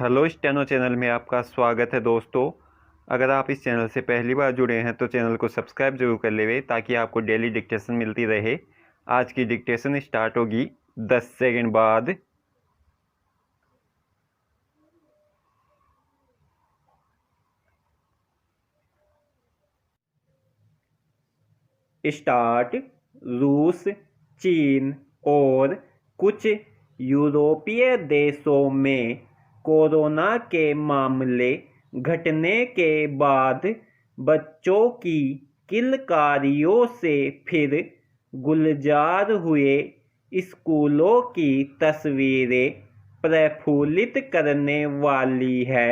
Hello steno channel में आपका स्वागत है दोस्तों। अगर आप इस चैनल से पहली बार जुड़े हैं तो चैनल को सब्सक्राइब जरूर कर लेवे ताकि आपको डेली डिक्टेशन मिलती रहे। आज की डिक्टेशन स्टार्ट होगी 10 सेकंड बाद। स्टार्ट। रूस, चीन और कुछ यूरोपीय देशों में कोरोना के मामले घटने के बाद बच्चों की किलकारियों से फिर गुलजार हुए स्कूलों की तस्वीरें प्रफुल्लित करने वाली है।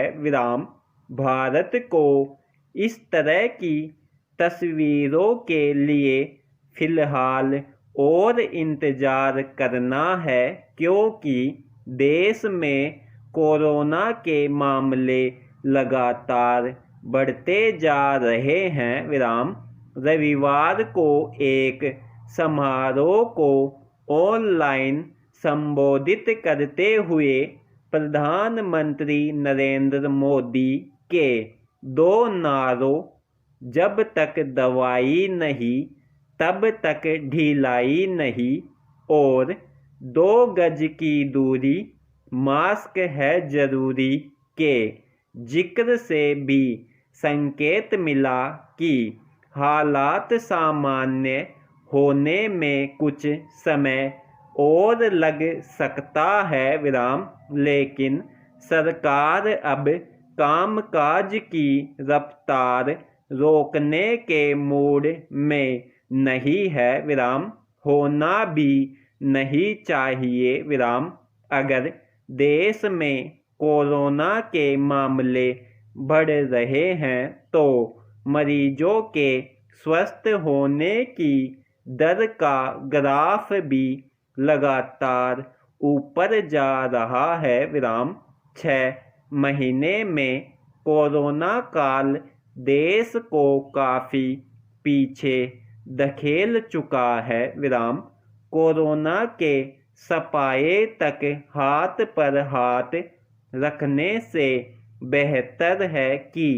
भारत को इस तरह की तस्वीरों के लिए फिलहाल और इंतजार करना है, क्योंकि देश में कोरोना के मामले लगातार बढ़ते जा रहे हैं। रविवार को एक समारोह को ऑनलाइन संबोधित करते हुए प्रधानमंत्री नरेंद्र मोदी के दो नारों जब तक दवाई नहीं तब तक ढिलाई नहीं और 2 गज की दूरी, मास्क है जरूरी के जिक्र से भी संकेत मिला कि हालात सामान्य होने में कुछ समय और लग सकता है। लेकिन सरकार अब कामकाज की रफ्तार रोकने के मूड में नहीं है। होना भी नहीं चाहिए। अगर देश में कोरोना के मामले बढ़ रहे हैं तो मरीजों के स्वस्थ होने की दर का ग्राफ भी लगातार ऊपर जा रहा है। 6 महीने में कोरोना काल देश को काफ़ी पीछे धकेल चुका है। कोरोना के सफाये तक हाथ पर हाथ रखने से बेहतर है कि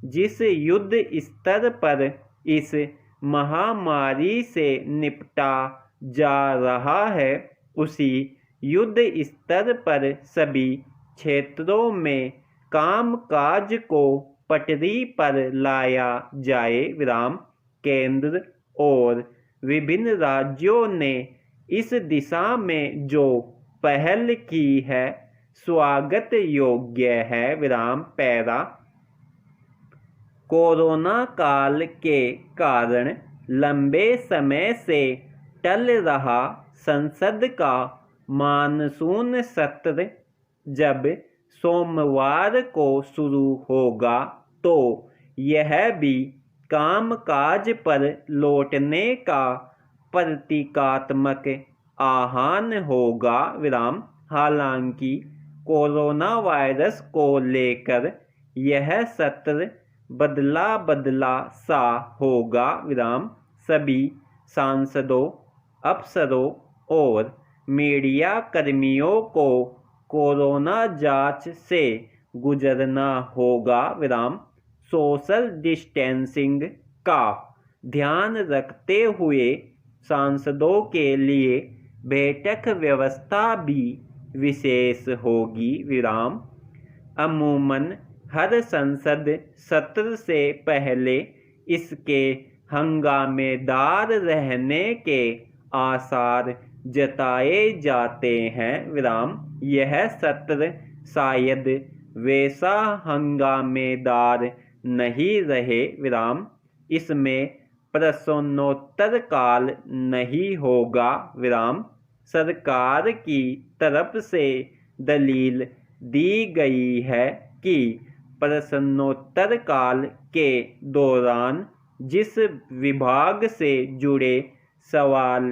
जिस युद्ध स्तर पर इस महामारी से निपटा जा रहा है, उसी युद्ध स्तर पर सभी क्षेत्रों में कामकाज को पटरी पर लाया जाए। केंद्र और विभिन्न राज्यों ने इस दिशा में जो पहल की है स्वागत योग्य है। पैरा कोरोना काल के कारण लंबे समय से टल रहा संसद का मानसून सत्र जब सोमवार को शुरू होगा तो यह भी कामकाज पर लौटने का प्रतीकात्मक आह्वान होगा। हालांकि कोरोना वायरस को लेकर यह सत्र बदला बदला सा होगा। सभी सांसदों, अफसरों और मीडिया कर्मियों को कोरोना जांच से गुजरना होगा। सोशल डिस्टेंसिंग का ध्यान रखते हुए सांसदों के लिए बैठक व्यवस्था भी विशेष होगी। अमूमन हर संसद सत्र से पहले इसके हंगामेदार रहने के आसार जताए जाते हैं। यह सत्र शायद वैसा हंगामेदार नहीं रहे। इसमें प्रश्नोत्तर काल नहीं होगा। सरकार की तरफ से दलील दी गई है कि प्रश्नोत्तर काल के दौरान जिस विभाग से जुड़े सवाल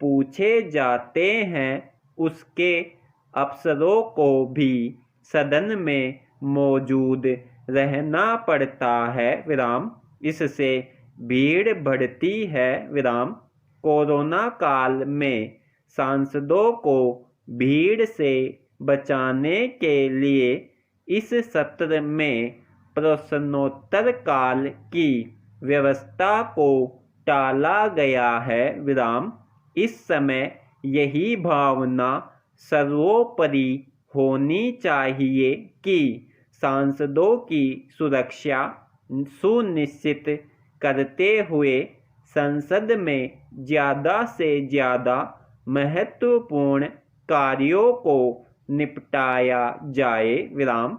पूछे जाते हैं उसके अफसरों को भी सदन में मौजूद रहना पड़ता है। इससे भीड़ बढ़ती है। कोरोना काल में सांसदों को भीड़ से बचाने के लिए इस सत्र में प्रश्नोत्तर काल की व्यवस्था को टाला गया है विराम। इस समय यही भावना सर्वोपरि होनी चाहिए कि सांसदों की सुरक्षा सुनिश्चित करते हुए संसद में ज़्यादा से ज़्यादा महत्वपूर्ण कार्यों को निपटाया जाए विराम।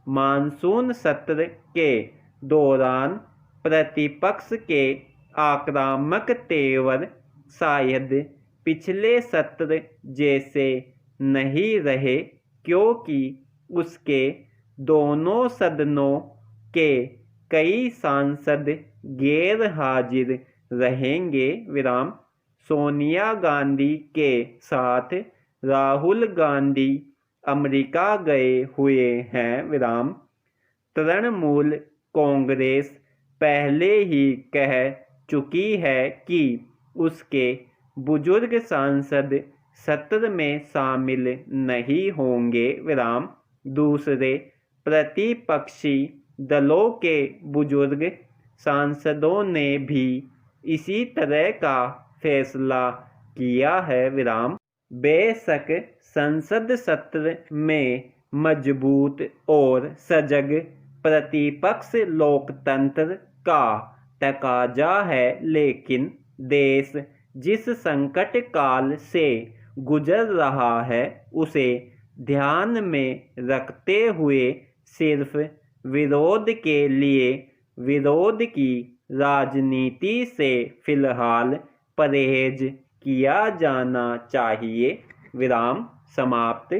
मानसून सत्र के दौरान प्रतिपक्ष के आक्रामक तेवर शायद पिछले सत्र जैसे नहीं रहे, क्योंकि उसके दोनों सदनों के कई सांसद गैर हाजिर रहेंगे विराम। सोनिया गांधी के साथ राहुल गांधी अमेरिका गए हुए हैं विराम। तृणमूल कांग्रेस पहले ही कह चुकी है कि उसके बुजुर्ग सांसद सत्र में शामिल नहीं होंगे विराम। दूसरे प्रतिपक्षी दलों के बुजुर्ग सांसदों ने भी इसी तरह का फैसला किया है विराम। बेशक संसद सत्र में मजबूत और सजग प्रतिपक्ष लोकतंत्र का तकाजा है, लेकिन देश जिस संकट काल से गुजर रहा है उसे ध्यान में रखते हुए सिर्फ विरोध के लिए विरोध की राजनीति से फिलहाल परहेज किया जाना चाहिए विराम। समाप्त।